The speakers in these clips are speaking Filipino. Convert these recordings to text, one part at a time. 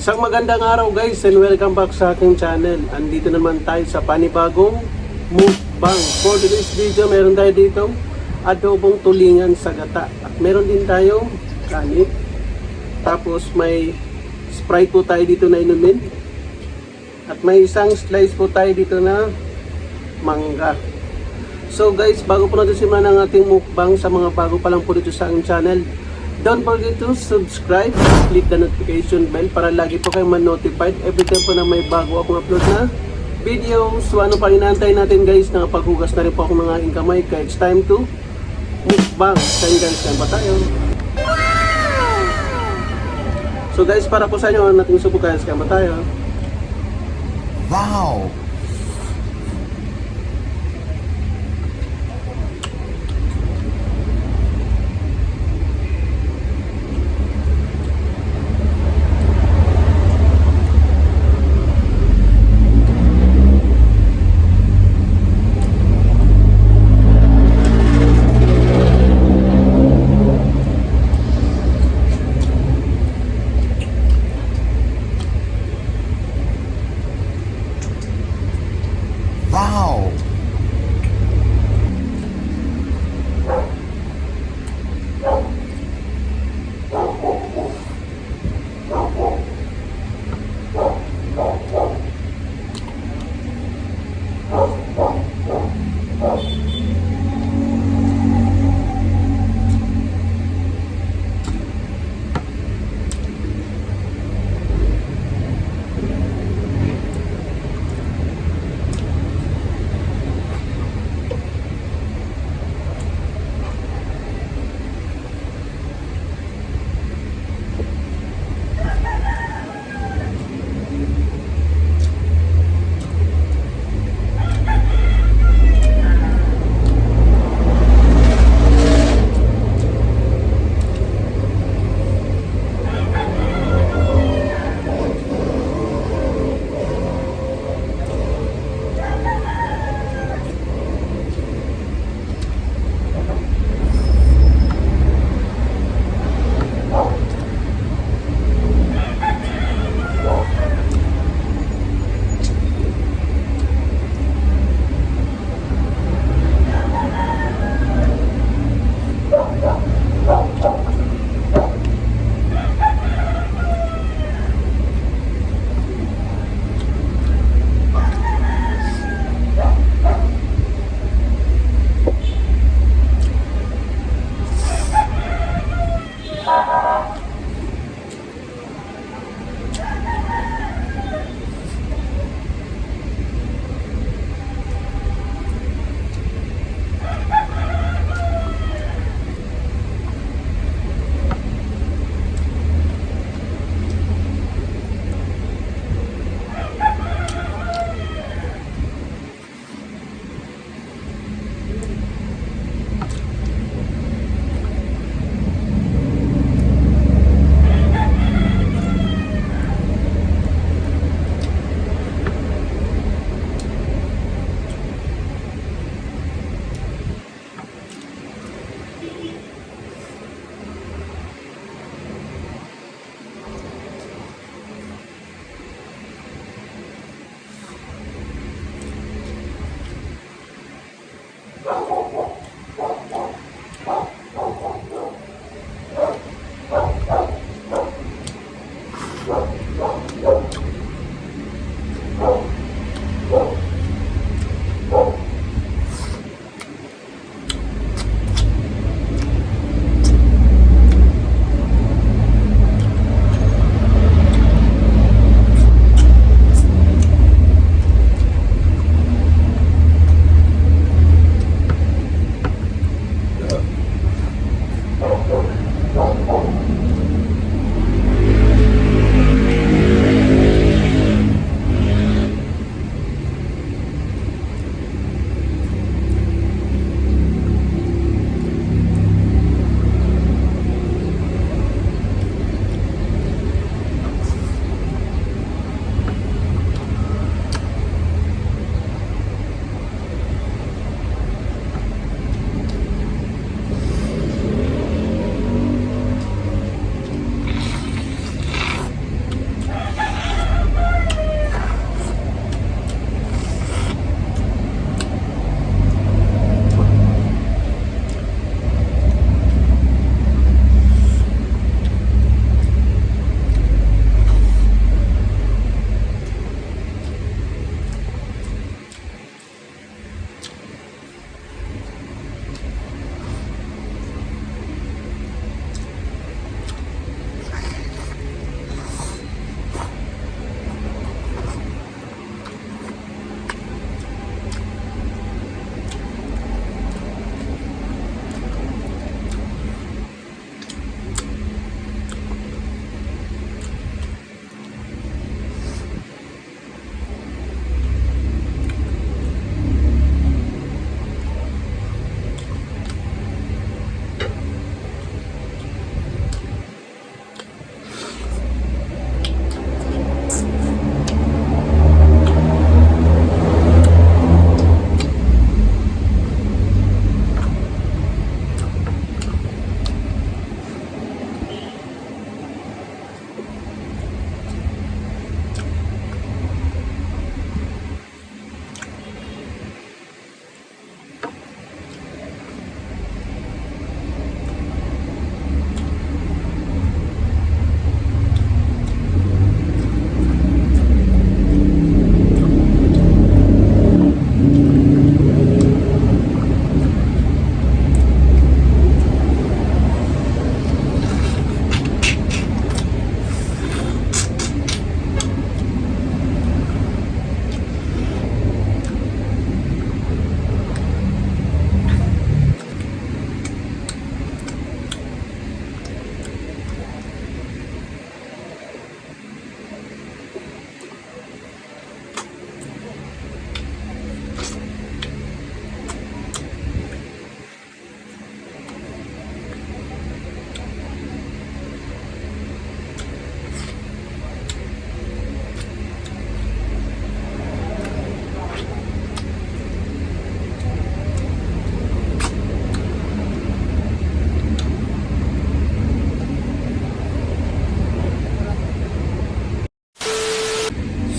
Isang magandang araw guys and welcome back sa aking channel. Andito naman tayo sa panibagong mukbang. For today's video, meron tayo dito adobong tulingan sa gata. At meron din tayo kanin. Tapos may Sprite po tayo dito na inumin. At may isang slice po tayo dito na mangga. So guys, bago po natin simulan ang ating mukbang, sa mga bago pa lang po dito sa aking channel, don't forget to subscribe, click the notification bell para lagi po kayong ma-notified every time po na may bago akong upload na video. So ano pa inaantay natin guys, nakapaghugas na rin po ako ng aking kamay kaya it's time to mukbang. Kain guys, kain pa tayo. So guys, para po sa inyo nating subo guys, kain pa tayo. Wow!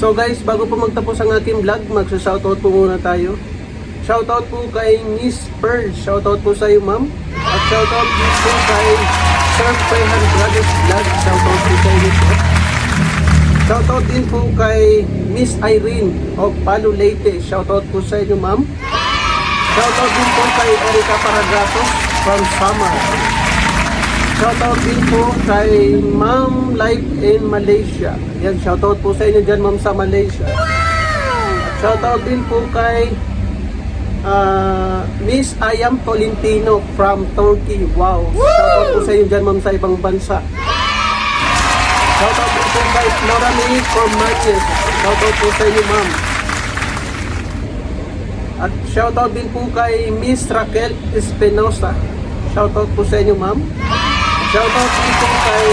So guys, bago po magtapos ang aking vlog, magsa-shoutout po muna tayo. Shoutout po kay Miss Pearl, shoutout po sa iyo ma'am. At shoutout po kay Sir Pehan Brothers Vlog, shoutout po sa iyo po. Shoutout din po kay Miss Irene of Palo Leyte, shoutout po sa inyo ma'am. Shoutout din po kay Erica Paragatos from Samar. Shoutout din po kay Ma'am Life in Malaysia. Yan, shoutout po sa inyo dyan ma'am sa Malaysia. At shoutout din po kay Miss Ayam Tolentino from Turkey. Wow, shoutout po sa inyo dyan ma'am sa ibang bansa. Shoutout din po kay Flora May Cormanes. Shoutout po sa inyo ma'am. At shoutout din po kay Miss Raquel Espinosa. Shoutout po sa inyo ma'am. Shoutout din po kay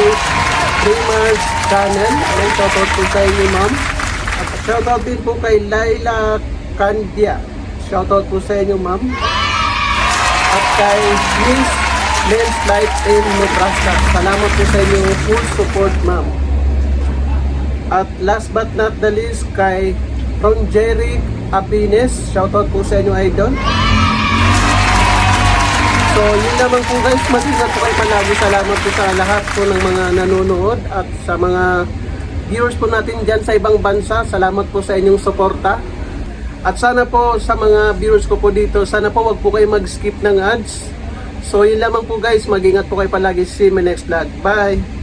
Dreamers Channel. Ayan, shoutout po sa inyo ma'am. At shoutout din po kay Laila Candia. Shoutout po sa inyo ma'am. At kay Miss Men's Life in Nebraska. Salamat po sa inyong full support ma'am. At last but not the least kay Ron Jerry Abines. Shoutout po sa inyo idol. So yun naman po guys, mag-ingat po kayo palagi. Salamat po sa lahat po ng mga nanonood at sa mga viewers po natin dyan sa ibang bansa. Salamat po sa inyong suporta. At sana po sa mga viewers ko po dito, sana po wag po kayo mag-skip ng ads. So yun lamang po guys, mag-ingat po kayo palagi. See you in my next vlog. Bye!